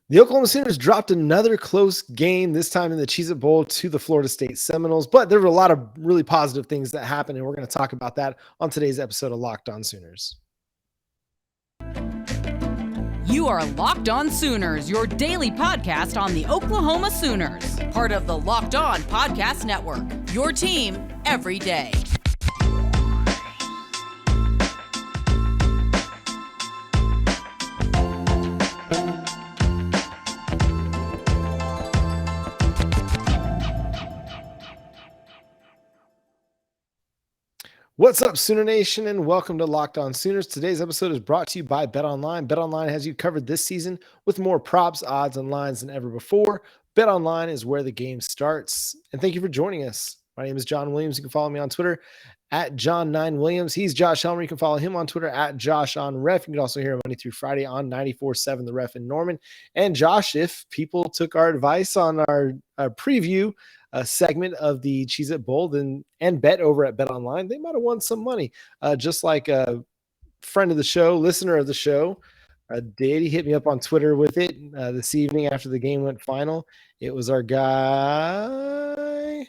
The Oklahoma Sooners dropped another close game, this time in the Cheez-It Bowl to the Florida State Seminoles, but there were a lot of really positive things that happened, and we're going to talk about that on today's episode of Locked On Sooners. You are Locked On Sooners, your daily podcast on the Oklahoma Sooners, part of the Locked On Podcast Network, your team every day. What's up, Sooner Nation, and welcome to Locked On Sooners. Today's episode is brought to you by BetOnline. BetOnline has you covered this season with more props, odds, and lines than ever before. BetOnline is where the game starts. And thank you for joining us. My name is John Williams. You can follow me on Twitter at John9Williams. He's Josh Helmer. You can follow him on Twitter at JoshOnRef. You can also hear him Monday through Friday on 94.7 The Ref in Norman. And Josh, if people took our advice on our preview segment of the Cheez-It Bowl and bet over at BetOnline, they might have won some money. Just like a friend of the show, listener of the show, did. He hit me up on Twitter with it this evening after the game went final. It was our guy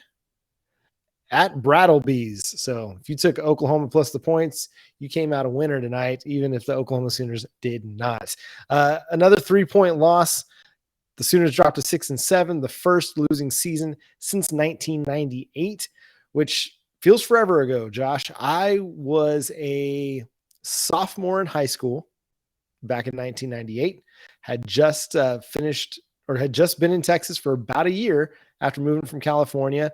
at Brattlebees. So if you took Oklahoma plus the points, you came out a winner tonight, even if the Oklahoma Sooners did not. Another 3-point loss. The Sooners dropped to 6-7, the first losing season since 1998, which feels forever ago, Josh. I was a sophomore in high school back in 1998, had just finished or had just been in Texas for about a year after moving from California.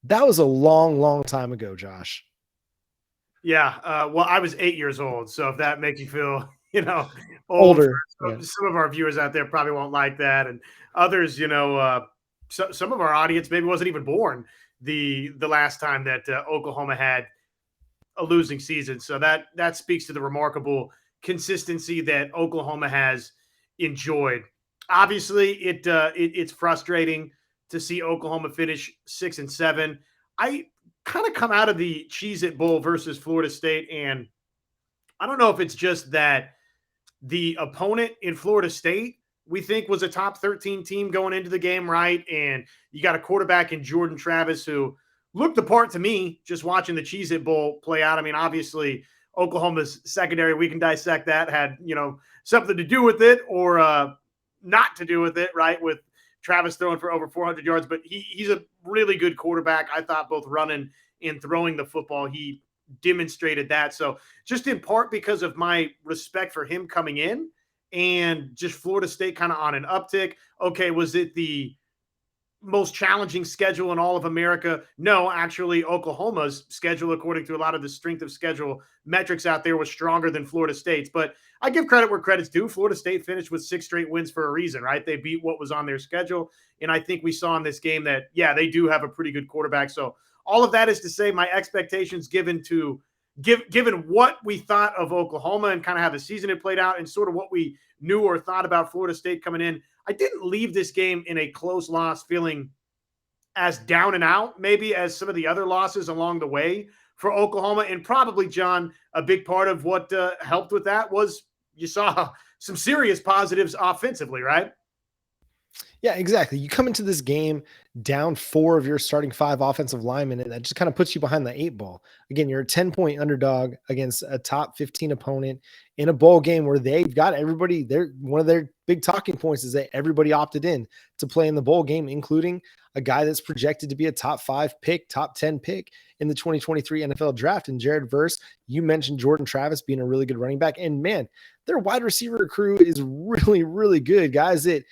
That was a long, long time ago, Josh. Yeah. Well, I was 8 years old. So if that makes you feel, older. Some of our viewers out there probably won't like that. And others, some of our audience maybe wasn't even born the last time that Oklahoma had a losing season. So that speaks to the remarkable consistency that Oklahoma has enjoyed. Obviously, it's frustrating to see Oklahoma finish 6-7. I kind of come out of the Cheez-It Bowl versus Florida State, and I don't know if it's just that the opponent in Florida State we think was a top 13 team going into the game, right? And you got a quarterback in Jordan Travis who looked the part to me just watching the Cheez-It Bowl play out. I mean, obviously, Oklahoma's secondary, we can dissect that, had, something to do with it or not to do with it, right? With Travis throwing for over 400 yards, but he's a really good quarterback. I thought both running and throwing the football, he demonstrated that. So just in part because of my respect for him coming in and just Florida State kind of on an uptick. Okay, was it the most challenging schedule in all of America? No, actually, Oklahoma's schedule, according to a lot of the strength of schedule metrics out there, was stronger than Florida State's. But I give credit where credit's due. Florida State finished with 6 straight wins for a reason, right? They beat what was on their schedule. And I think we saw in this game that, yeah, they do have a pretty good quarterback. So all of that is to say my expectations given what we thought of Oklahoma and kind of how the season had played out and sort of what we knew or thought about Florida State coming in, I didn't leave this game in a close loss feeling as down and out maybe as some of the other losses along the way for Oklahoma. And probably, John, a big part of what helped with that was you saw some serious positives offensively, right? Yeah, exactly. You come into this game down 4 of your starting 5 offensive linemen, and that just kind of puts you behind the 8 ball. Again, you're a 10-point underdog against a top 15 opponent in a bowl game where they've got everybody. One of their big talking points is that everybody opted in to play in the bowl game, including a guy that's projected to be a top 5 pick, top 10 pick in the 2023 NFL draft. And Jared Verse, you mentioned Jordan Travis being a really good running back. And man, their wide receiver crew is really, really good. Guys that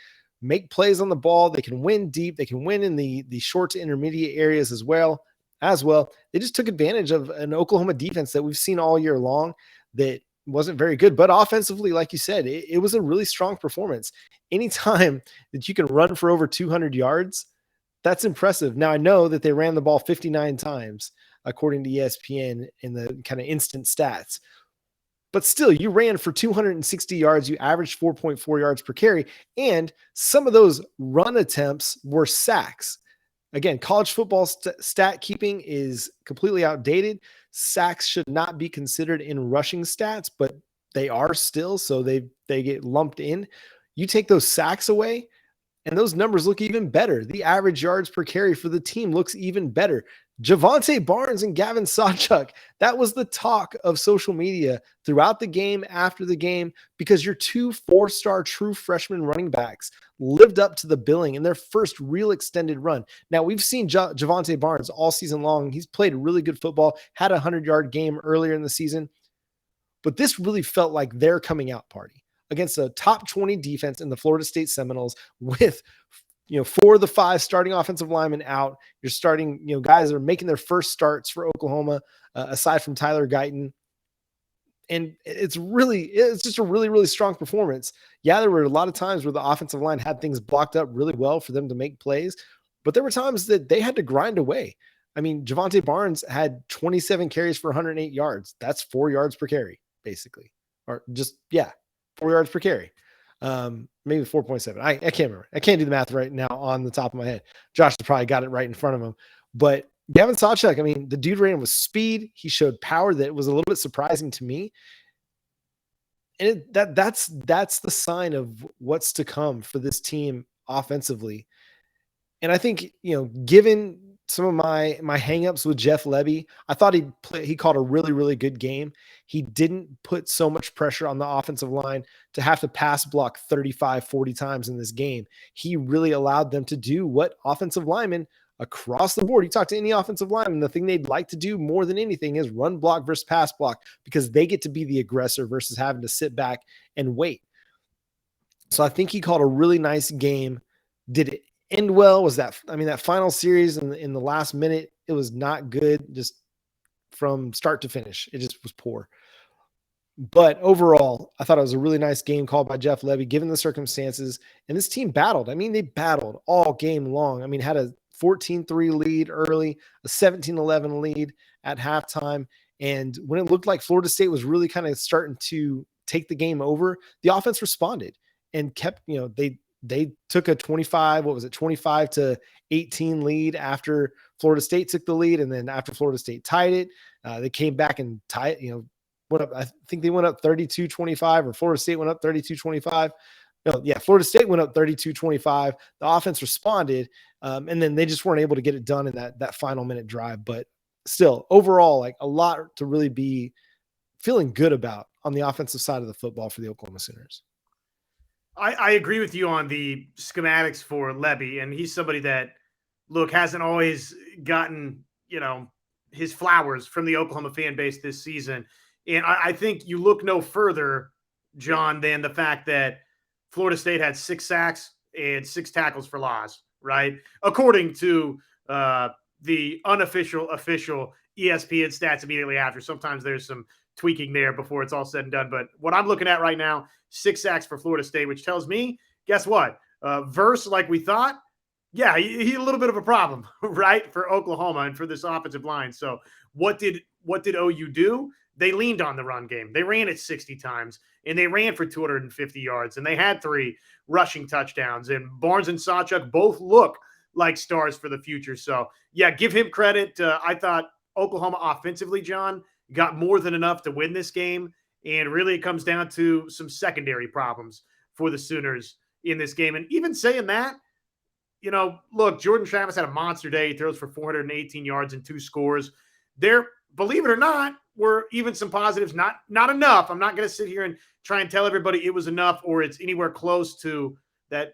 make plays on the ball. They can win deep. They can win in the short to intermediate areas as well. They just took advantage of an Oklahoma defense that we've seen all year long that wasn't very good. But offensively, like you said, it was a really strong performance. Anytime that you can run for over 200 yards, that's impressive. Now, I know that they ran the ball 59 times, according to ESPN, in the kind of instant stats. But still, you ran for 260 yards. You averaged 4.4 yards per carry. And some of those run attempts were sacks. Again, college football stat keeping is completely outdated. Sacks should not be considered in rushing stats, but they are still, so they get lumped in. You take those sacks away, and those numbers look even better. The average yards per carry for the team looks even better. Jovantae Barnes and Gavin Sawchuk, that was the talk of social media throughout the game, after the game, because your 2 4-star true freshman running backs lived up to the billing in their first real extended run. Now, we've seen Jovantae Barnes all season long. He's played really good football, had a 100-yard game earlier in the season, but this really felt like their coming out party against a top 20 defense in the Florida State Seminoles with 4 of the 5 starting offensive linemen out. You're starting, guys that are making their first starts for Oklahoma, aside from Tyler Guyton. And it's just a really, really strong performance. Yeah, there were a lot of times where the offensive line had things blocked up really well for them to make plays, but there were times that they had to grind away. I mean, Jovantae Barnes had 27 carries for 108 yards. That's 4 yards per carry, basically. Or 4 yards per carry. Maybe 4.7. I can't remember. I can't do the math right now on the top of my head. Josh probably got it right in front of him. But Gavin Sawchuk, I mean, the dude ran with speed. He showed power that was a little bit surprising to me. And that's the sign of what's to come for this team offensively. And I think, given some of my hangups with Jeff Lebby, I thought he called a really, really good game. He didn't put so much pressure on the offensive line to have to pass block 35, 40 times in this game. He really allowed them to do what offensive linemen across the board, you talk to any offensive lineman, the thing they'd like to do more than anything is run block versus pass block, because they get to be the aggressor versus having to sit back and wait. So I think he called a really nice game. Did it end well? That final series in the last minute, it was not good, just from start to finish. It just was poor. But overall, I thought it was a really nice game called by Jeff Lebby, given the circumstances. And this team battled. I mean, they battled all game long. I mean, had a 14-3 lead early, a 17-11 lead at halftime. And when it looked like Florida State was really kind of starting to take the game over, the offense responded and kept, they took a 25-18 lead after Florida State took the lead. And then after Florida State tied it, they came back and tied, went up. I think they went up 32-25, or Florida State went up 32-25. Florida State went up 32-25. The offense responded, and then they just weren't able to get it done in that final minute drive. But still, overall, like a lot to really be feeling good about on the offensive side of the football for the Oklahoma Sooners. I agree with you on the schematics for Lebby, and he's somebody that, hasn't always gotten, his flowers from the Oklahoma fan base this season. And I think you look no further, John, than the fact that Florida State had 6 sacks and 6 tackles for loss, right? According to the official ESPN stats immediately after. Sometimes there's some tweaking there before it's all said and done. But what I'm looking at right now, 6 sacks for Florida State, which tells me, guess what? Verse, like we thought, yeah, he's a little bit of a problem, right, for Oklahoma and for this offensive line. So what did OU do? They leaned on the run game. They ran it 60 times, and they ran for 250 yards, and they had 3 rushing touchdowns. And Barnes and Sawchuk both look like stars for the future. So, yeah, give him credit. I thought Oklahoma offensively, John, got more than enough to win this game, and really it comes down to some secondary problems for the Sooners in this game. And even saying that, Jordan Travis had a monster day. He throws for 418 yards and 2 scores. There, believe it or not, were even some positives, not enough. I'm not going to sit here and try and tell everybody it was enough or it's anywhere close to that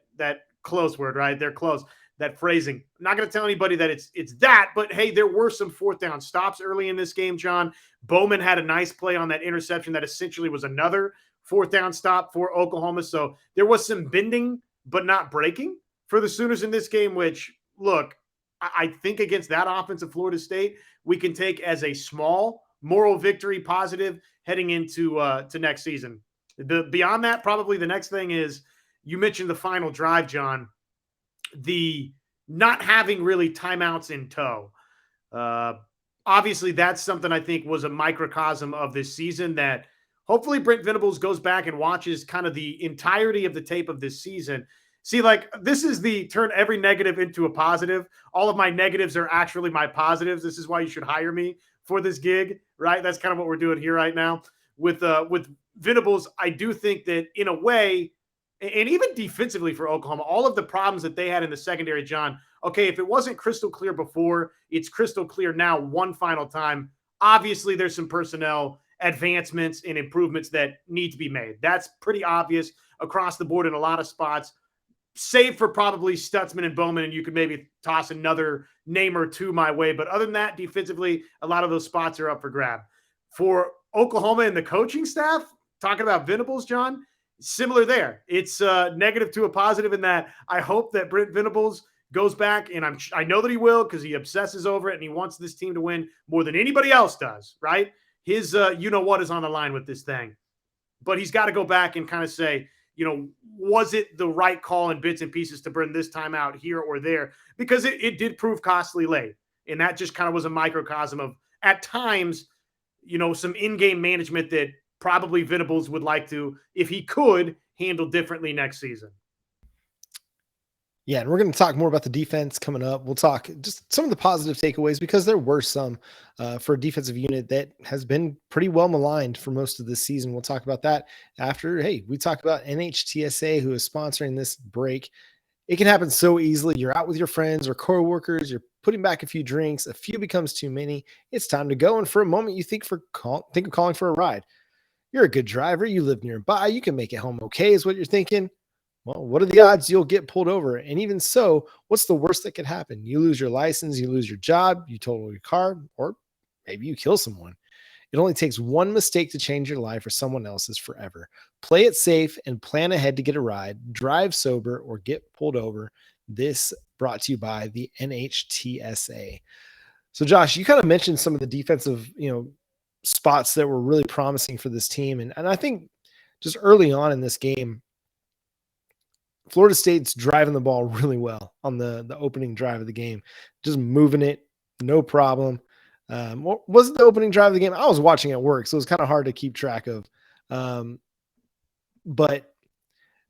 close word, right? They're close, that phrasing. I'm not going to tell anybody that it's that, but hey, there were some 4th down stops early in this game, John. Bowman had a nice play on that interception that essentially was another 4th down stop for Oklahoma. So there was some bending, but not breaking for the Sooners in this game, which, look, I think against that offense of Florida State, we can take as a small moral victory positive heading into to next season. Beyond that, probably the next thing is, you mentioned the final drive, John, the not having really timeouts in tow. Obviously, that's something I think was a microcosm of this season that hopefully Brent Venables goes back and watches kind of the entirety of the tape of this season. See, this is the turn every negative into a positive. All of my negatives are actually my positives. This is why you should hire me for this gig, right? That's kind of what we're doing here right now. With Venables, I do think that in a way, And even defensively for Oklahoma, all of the problems that they had in the secondary, John, okay, if it wasn't crystal clear before, it's crystal clear now one final time. Obviously, there's some personnel advancements and improvements that need to be made. That's pretty obvious across the board in a lot of spots, save for probably Stutzman and Bowman, and you could maybe toss another name or two my way. But other than that, defensively, a lot of those spots are up for grab. For Oklahoma and the coaching staff, talking about Venables, John, similar there. It's negative to a positive in that I hope that Brent Venables goes back, and I know that he will because he obsesses over it and he wants this team to win more than anybody else does, right? His what is on the line with this thing. But he's got to go back and kind of say, was it the right call in bits and pieces to burn this time out here or there? Because it did prove costly late. And that just kind of was a microcosm of, at times, some in-game management that probably Venables would like to, if he could, handle differently next season. Yeah, and we're going to talk more about the defense coming up. We'll talk just some of the positive takeaways because there were some for a defensive unit that has been pretty well maligned for most of this season. We'll talk about that after, we talk about NHTSA, who is sponsoring this break. It can happen so easily. You're out with your friends or coworkers. You're putting back a few drinks. A few becomes too many. It's time to go. And for a moment, you think of calling for a ride. You're a good driver. You live nearby. You can make it home okay is what you're thinking. Well, what are the odds you'll get pulled over? And even so, what's the worst that could happen? You lose your license, you lose your job, you total your car, or maybe you kill someone. It only takes one mistake to change your life or someone else's forever. Play it safe and plan ahead to get a ride. Drive sober or get pulled over. This brought to you by the NHTSA. So, Josh, you kind of mentioned some of the defensive, spots that were really promising for this team. And I think just early on in this game, Florida State's driving the ball really well on the opening drive of the game, just moving it, no problem. What was it the opening drive of the game? I was watching at work, so it was kind of hard to keep track of, or at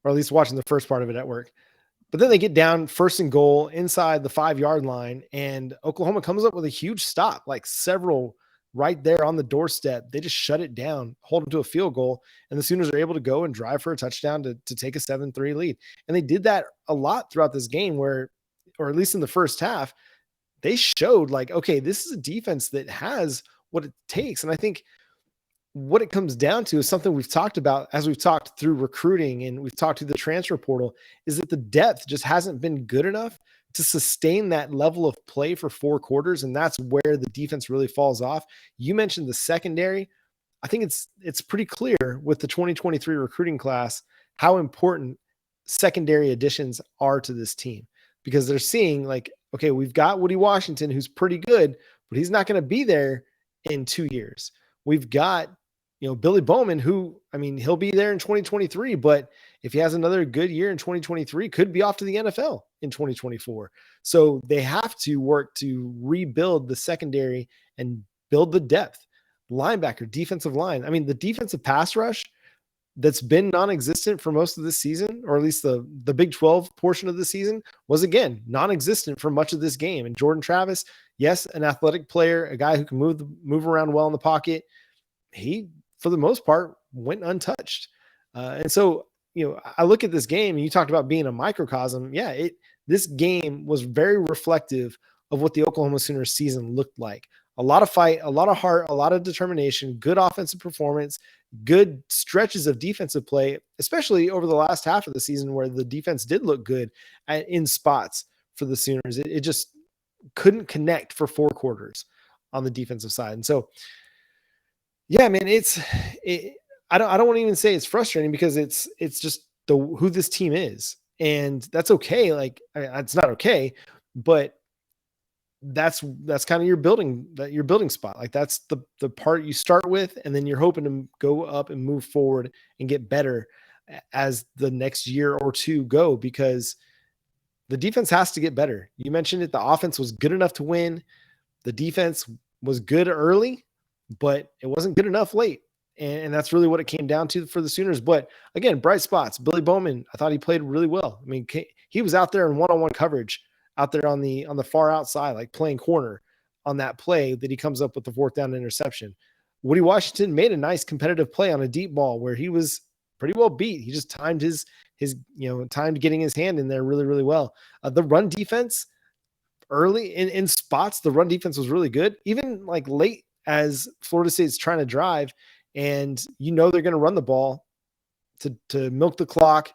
least watching the first part of it at work. But then they get down 1st and goal inside the 5-yard line, and Oklahoma comes up with a huge stop, like several right there on the doorstep. They just shut it down, hold them to a field goal, and the Sooners are able to go and drive for a touchdown to take a 7-3 lead. And they did that a lot throughout this game or at least in the first half, they showed like, okay, this is a defense that has what it takes. And I think what it comes down to is something we've talked about as we've talked through recruiting and we've talked through the transfer portal, is that the depth just hasn't been good enough to sustain that level of play for 4 quarters. And that's where the defense really falls off. You mentioned the secondary. I think it's pretty clear with the 2023 recruiting class how important secondary additions are to this team, because they're seeing like, okay, we've got Woody Washington, who's pretty good, but he's not going to be there in 2 years. We've got, Billy Bowman, who, he'll be there in 2023, but if he has another good year in 2023, could be off to the NFL in 2024. So they have to work to rebuild the secondary and build the depth. Linebacker, defensive line. The defensive pass rush that's been non-existent for most of this season, or at least the Big 12 portion of the season, was again non-existent for much of this game. And Jordan Travis, yes, an athletic player, a guy who can move around well in the pocket. He, for the most part, went untouched. And so, I look at this game and you talked about being a microcosm. Yeah, this game was very reflective of what the Oklahoma Sooners season looked like. A lot of fight, a lot of heart, a lot of determination, good offensive performance, good stretches of defensive play, especially over the last half of the season where the defense did look good in spots for the Sooners. It just couldn't connect for 4 quarters on the defensive side. And so, yeah, man, I don't want to even say it's frustrating, because it's just who this team is, and that's okay. Like, it's not okay, but that's kind of your building spot. Like, that's the part you start with, and then you're hoping to go up and move forward and get better as the next year or two go, because the defense has to get better. You mentioned it. The offense was good enough to win. The defense was good early, but it wasn't good enough late. And that's really what it came down to for the Sooners. But again, bright spots. Billy Bowman, I thought he played really well. He was out there in one-on-one coverage out there on the far outside, like playing corner on that play that he comes up with the 4th down interception. Woody Washington made a nice competitive play on a deep ball where he was pretty well beat. He just timed his timed getting his hand in there really, really well. The run defense early in spots, the run defense was really good. Even like late as Florida State's trying to drive, and they're going to run the ball to milk the clock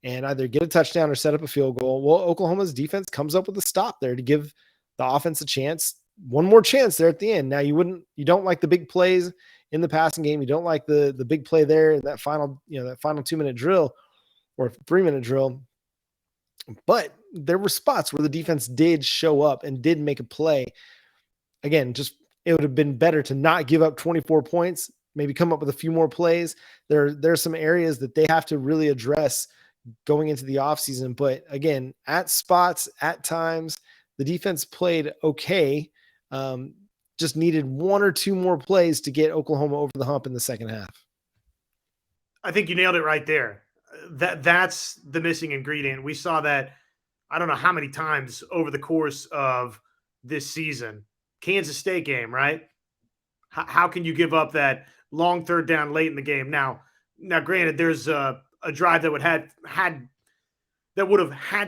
and either get a touchdown or set up a field goal. Well, Oklahoma's defense comes up with a stop there to give the offense a chance, one more chance there at the end. Now you don't like the big plays in the passing game. You don't like the big play there in that final 2-minute drill or 3-minute drill. But there were spots where the defense did show up and did make a play. Again, it would have been better to not give up 24 points, maybe come up with a few more plays. There's some areas that they have to really address going into the offseason. But again, at spots, at times, the defense played okay. Just needed one or two more plays to get Oklahoma over the hump in the second half. I think you nailed it right there. That's the missing ingredient. We saw that, I don't know how many times over the course of this season. Kansas State game, right? How can you give up that long third down late in the game? Now granted, there's a drive that would have had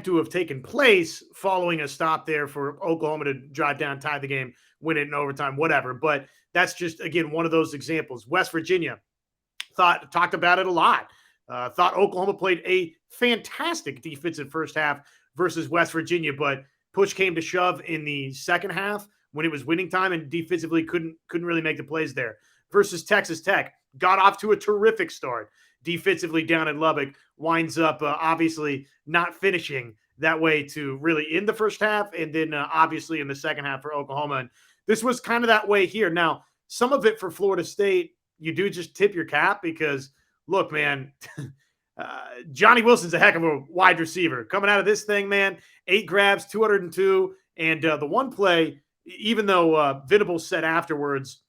to have taken place following a stop there for Oklahoma to drive down, tie the game, win it in overtime, whatever. But that's just, again, one of those examples. West Virginia talked about it a lot. Thought Oklahoma played a fantastic defensive first half versus West Virginia, but push came to shove in the second half when it was winning time, and defensively couldn't really make the plays there. Versus Texas Tech, got off to a terrific start defensively down in Lubbock, winds up obviously not finishing that way to really in the first half, and then obviously in the second half for Oklahoma. And this was kind of that way here. Now, some of it for Florida State, you do just tip your cap because, look, man, Johnny Wilson's a heck of a wide receiver. Coming out of this thing, man, 8 grabs, 202, and the one play, even though Venables said afterwards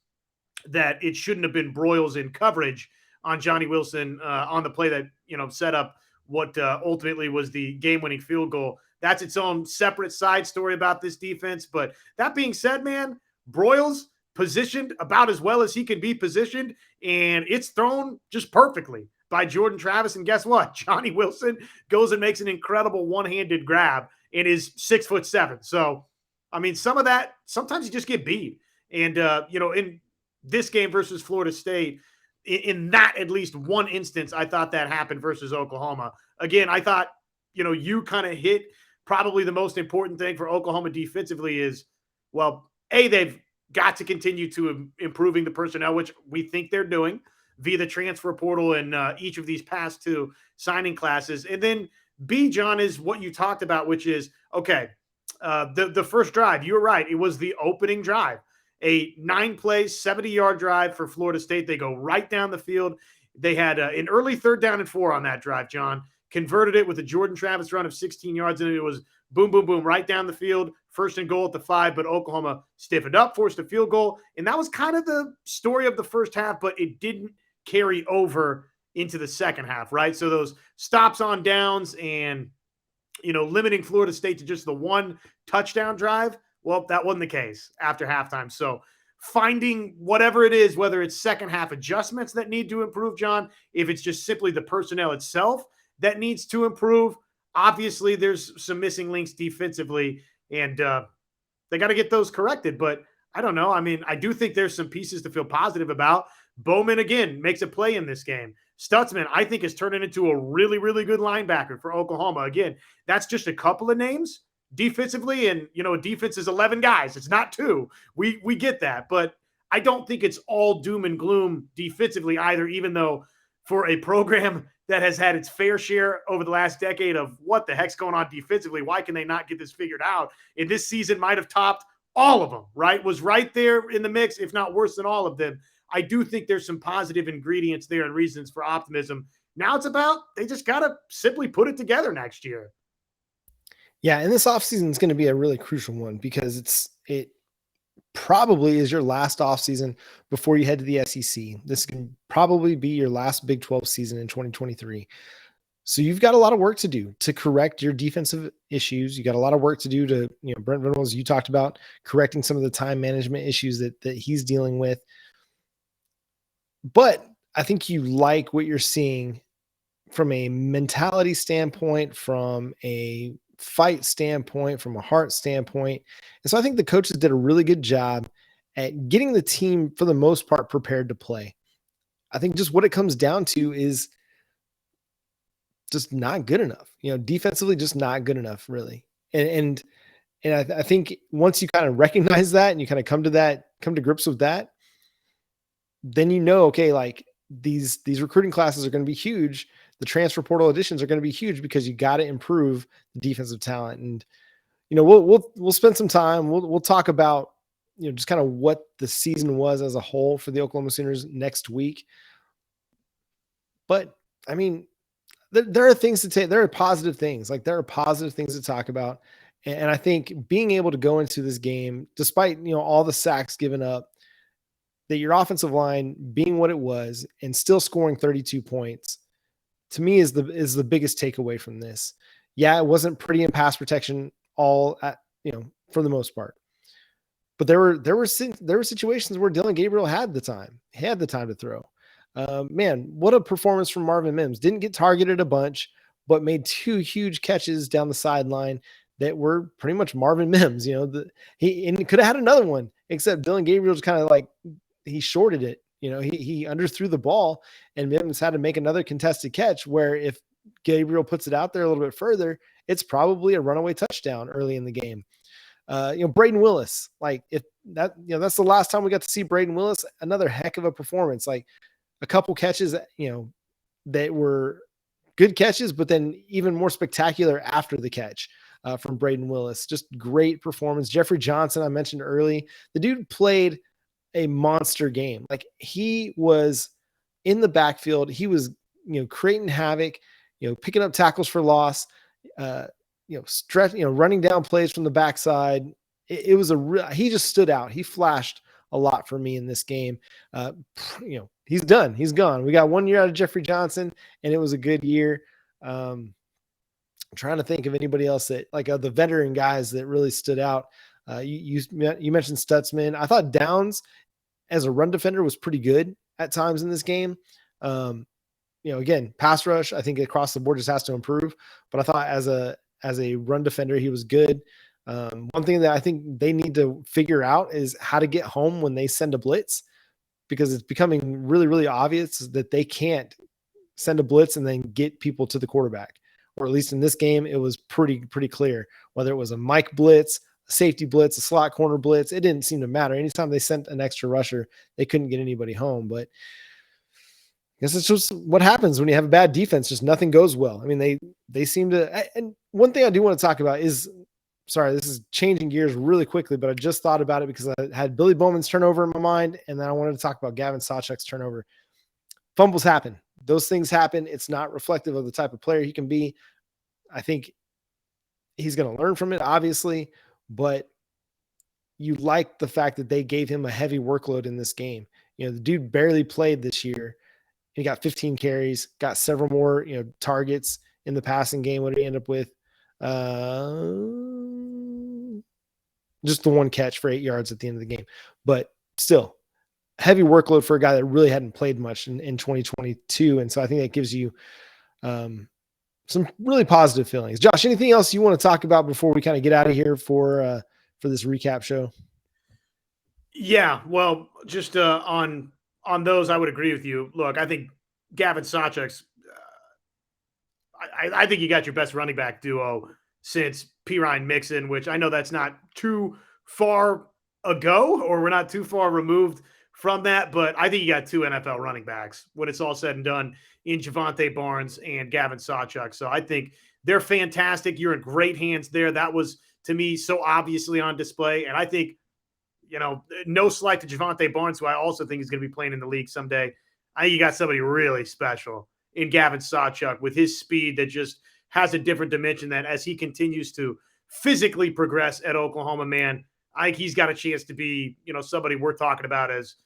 that it shouldn't have been Broyles in coverage on Johnny Wilson on the play that, set up what ultimately was the game-winning field goal. That's its own separate side story about this defense. But that being said, man, Broyles positioned about as well as he can be positioned, and it's thrown just perfectly by Jordan Travis. And guess what? Johnny Wilson goes and makes an incredible one-handed grab and is 6'7". So, I mean, some of that, sometimes you just get beat. And, in this game versus Florida State, in that at least one instance, I thought that happened versus Oklahoma. Again, I thought, you kind of hit probably the most important thing for Oklahoma defensively is, well, they've got to continue to improving the personnel, which we think they're doing via the transfer portal and each of these past 2 signing classes. And then B, John, is what you talked about, which is, okay, the first drive, you were right. It was the opening drive. A 9-play, 70-yard drive for Florida State. They go right down the field. They had an early 3rd down and 4 on that drive, John. Converted it with a Jordan Travis run of 16 yards, and it was boom, boom, boom, right down the field. 1st and goal at the 5, but Oklahoma stiffened up, forced a field goal. And that was kind of the story of the first half, but it didn't carry over into the second half, right? So those stops on downs and, limiting Florida State to just the 1 touchdown drive, well, that wasn't the case after halftime. So finding whatever it is, whether it's second half adjustments that need to improve, John, if it's just simply the personnel itself that needs to improve, obviously there's some missing links defensively, and they got to get those corrected. But I don't know. I mean, I do think there's some pieces to feel positive about. Bowman, again, makes a play in this game. Stutzman, I think, is turning into a really, really good linebacker for Oklahoma. Again, that's just a couple of names defensively, and a defense is 11 guys. It's not 2. We get that, but I don't think it's all doom and gloom defensively either, even though for a program that has had its fair share over the last decade of what the heck's going on defensively, why can they not get this figured out? And this season might have topped all of them, right? Was right there in the mix, if not worse than all of them. I do think there's some positive ingredients there and reasons for optimism. Now it's about, they just got to simply put it together next year. Yeah, and this offseason is going to be a really crucial one because it probably is your last offseason before you head to the SEC. This can probably be your last Big 12 season in 2023. So you've got a lot of work to do to correct your defensive issues. You got a lot of work to do to, Brent Venables, you talked about correcting some of the time management issues that he's dealing with. But I think you like what you're seeing from a mentality standpoint, from a fight standpoint, from a heart standpoint. And so I think the coaches did a really good job at getting the team, for the most part, prepared to play. I think just what it comes down to is just not good enough. Defensively, just not good enough, really. And I think once you kind of recognize that and you kind of come to grips with that, then okay, like these recruiting classes are going to be huge. The transfer portal additions are going to be huge because you got to improve the defensive talent. And we'll spend some time. We'll talk about just kind of what the season was as a whole for the Oklahoma Sooners next week. But I mean, there are things to take. There are positive things. Like there are positive things to talk about. And I think being able to go into this game, despite all the sacks given up, that your offensive line being what it was and still scoring 32 points, to me is the biggest takeaway from this. Yeah, it wasn't pretty in pass protection for the most part, but there were situations where Dylan Gabriel had the time to throw. Man, what a performance from Marvin Mims. Didn't get targeted a bunch, but made 2 huge catches down the sideline that were pretty much Marvin Mims. He could have had another one, except Dylan Gabriel just kind of like he shorted it. He underthrew the ball, and Mims had to make another contested catch where if Gabriel puts it out there a little bit further, it's probably a runaway touchdown early in the game. Braden Willis, like if that, that's the last time we got to see Braden Willis, another heck of a performance. Like a couple catches, that were good catches, but then even more spectacular after the catch from Braden Willis. Just great performance. Jeffrey Johnson, I mentioned early, the dude played a monster game. Like he was in the backfield. He was, creating havoc, picking up tackles for loss, running down plays from the backside. It was he just stood out. He flashed a lot for me in this game. He's done. He's gone. We got 1 year out of Jeffrey Johnson, and it was a good year. I'm trying to think of anybody else that the veteran guys that really stood out. You mentioned Stutzman. I thought Downs as a run defender was pretty good at times in this game. Again, pass rush, I think across the board just has to improve, but I thought as a run defender, he was good. One thing that I think they need to figure out is how to get home when they send a blitz, because it's becoming really, really obvious that they can't send a blitz and then get people to the quarterback. Or at least in this game, it was pretty clear. Whether it was a Mike blitz, a safety blitz, a slot corner blitz, it didn't seem to matter. Anytime they sent an extra rusher, they couldn't get anybody home. But I guess it's just what happens when you have a bad defense. Just nothing goes well. I mean, they seem to. And one thing I do want to talk about is, sorry, this is changing gears really quickly, but I just thought about it because I had Billy Bowman's turnover in my mind, and then I wanted to talk about Gavin Sawchuk's turnover. Fumbles happen. Those things happen. It's not reflective of the type of player he can be. I think he's going to learn from it, obviously, but you like the fact that they gave him a heavy workload in this game. The dude barely played this year. He got 15 carries, got several more, targets in the passing game. What did he end up with? Just the one catch for 8 yards at the end of the game. But still, heavy workload for a guy that really hadn't played much in 2022. And so I think that gives you some really positive feelings. Josh, anything else you want to talk about before we kind of get out of here for this recap show? Yeah, well, just on those, I would agree with you. Look, I think Gavin Sawchuk's I think you got your best running back duo since Pirine Mixon, which I know that's not too far ago, or we're not too far removed from that, but I think you got 2 NFL running backs when it's all said and done in Jovantae Barnes and Gavin Sawchuk. So I think they're fantastic. You're in great hands there. That was, to me, so obviously on display. And I think, no slight to Jovantae Barnes, who I also think is going to be playing in the league someday. I think you got somebody really special in Gavin Sawchuk with his speed that just has a different dimension that as he continues to physically progress at Oklahoma, man, I think he's got a chance to be, somebody we're talking about as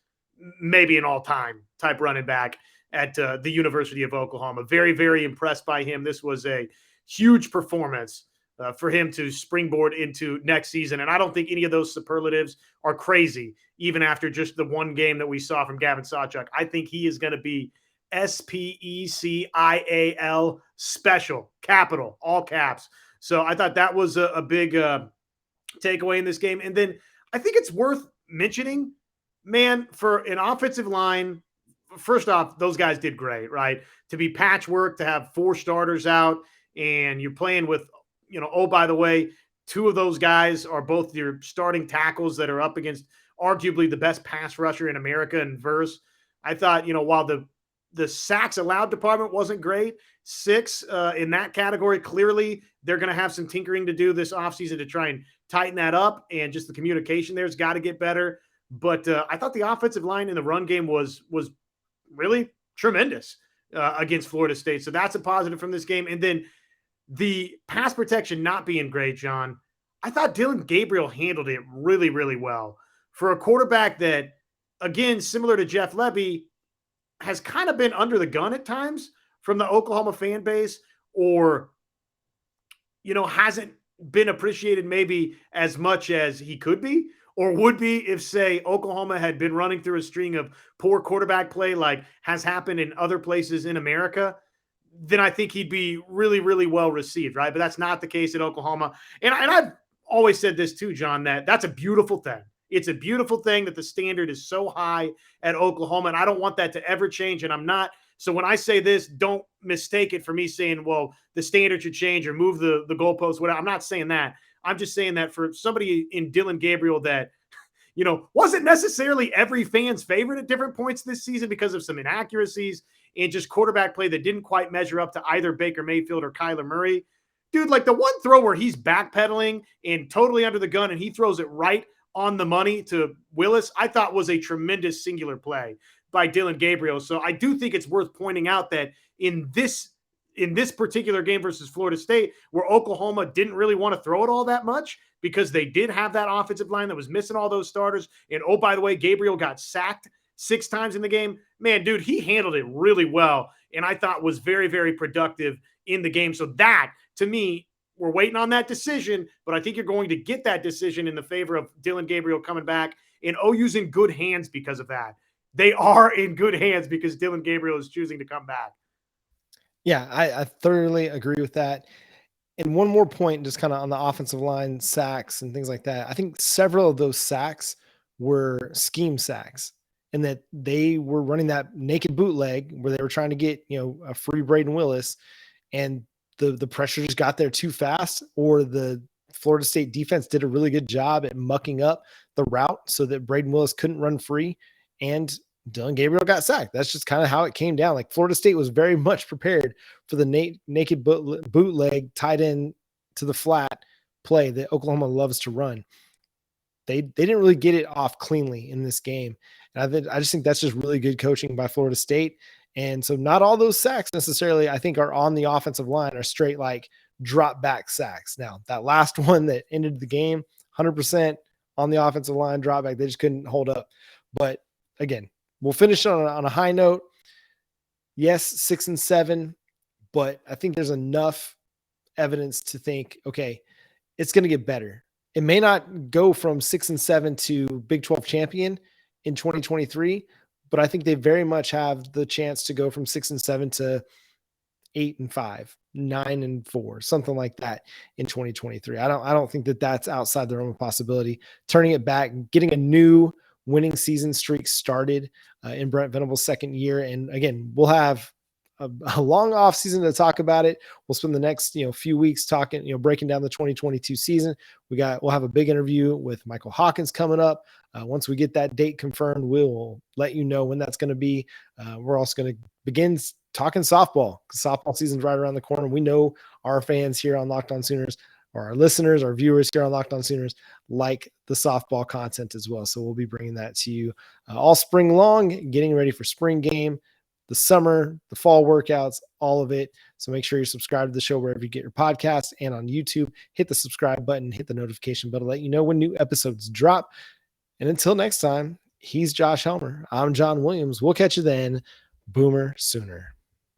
maybe an all-time type running back at the University of Oklahoma. Very, very impressed by him. This was a huge performance for him to springboard into next season. And I don't think any of those superlatives are crazy, even after just the one game that we saw from Gavin Sawchuk. I think he is going to be SPECIAL, special, capital, all caps. So I thought that was a big takeaway in this game. And then I think it's worth mentioning, man, for an offensive line, first off, those guys did great, right? To be patchwork, to have 4 starters out, and you're playing with, oh, by the way, 2 of those guys are both your starting tackles that are up against arguably the best pass rusher in America in Verse. I thought, while the sacks allowed department wasn't great, 6 in that category, clearly they're going to have some tinkering to do this offseason to try and tighten that up, and just the communication there's got to get better. But I thought the offensive line in the run game was really tremendous against Florida State. So that's a positive from this game. And then the pass protection not being great, John, I thought Dillon Gabriel handled it really, really well. For a quarterback that, again, similar to Jeff Lebby, has kind of been under the gun at times from the Oklahoma fan base, or, hasn't been appreciated maybe as much as he could be or would be if, say, Oklahoma had been running through a string of poor quarterback play like has happened in other places in America, then I think he'd be really, really well received, right? But that's not the case at Oklahoma. And I've always said this too, John, that's a beautiful thing. It's a beautiful thing that the standard is so high at Oklahoma, and I don't want that to ever change, and I'm not. So when I say this, don't mistake it for me saying, well, the standard should change or move the goalposts, whatever. I'm not saying that. I'm just saying that for somebody in Dillon Gabriel that, wasn't necessarily every fan's favorite at different points this season because of some inaccuracies and just quarterback play that didn't quite measure up to either Baker Mayfield or Kyler Murray. Dude, like the one throw where he's backpedaling and totally under the gun and he throws it right on the money to Willis, I thought was a tremendous singular play by Dillon Gabriel. So I do think it's worth pointing out that in this particular game versus Florida State, where Oklahoma didn't really want to throw it all that much because they did have that offensive line that was missing all those starters. And, oh, by the way, Gabriel got sacked 6 times in the game. Man, dude, he handled it really well, and I thought was very, very productive in the game. So that, to me, we're waiting on that decision, but I think you're going to get that decision in the favor of Dillon Gabriel coming back, and OU's in good hands because of that. They are in good hands because Dillon Gabriel is choosing to come back. Yeah, I thoroughly agree with that. And one more point, just kind of on the offensive line sacks and things like that. I think several of those sacks were scheme sacks, and that they were running that naked bootleg where they were trying to get, a free Braden Willis, and the pressure just got there too fast, or the Florida State defense did a really good job at mucking up the route so that Braden Willis couldn't run free, and Dillon Gabriel got sacked. That's just kind of how it came down. Like Florida State was very much prepared for the naked bootleg tied in to the flat play that Oklahoma loves to run. They didn't really get it off cleanly in this game. And I just think that's just really good coaching by Florida State. And so not all those sacks necessarily, I think, are on the offensive line, are straight like drop back sacks. Now, that last one that ended the game, 100% on the offensive line, drop back. They just couldn't hold up. But again, we'll finish on a high note. Yes, 6-7, but I think there's enough evidence to think, okay, it's going to get better. It may not go from 6-7 to Big 12 champion in 2023, but I think they very much have the chance to go from 6-7 to 8-5, 9-4, something like that in 2023. I don't think that that's outside the realm of possibility. Turning it back, getting a new winning season streak started in Brent Venables' second year. And again, we'll have a long off season to talk about it. We'll spend the next, few weeks talking, breaking down the 2022 season. We'll have a big interview with Michael Hawkins coming up. Once we get that date confirmed, we'll let you know when that's going to be. We're also going to begin talking softball, because softball season's right around the corner. We know our fans here on Locked On Sooners, or our listeners, our viewers here on Locked On Sooners, like the softball content as well. So we'll be bringing that to you all spring long, getting ready for spring game, the summer, the fall workouts, all of it. So make sure you're subscribed to the show wherever you get your podcasts, and on YouTube. Hit the subscribe button, hit the notification bell to let you know when new episodes drop. And until next time, he's Josh Helmer. I'm John Williams. We'll catch you then. Boomer Sooner.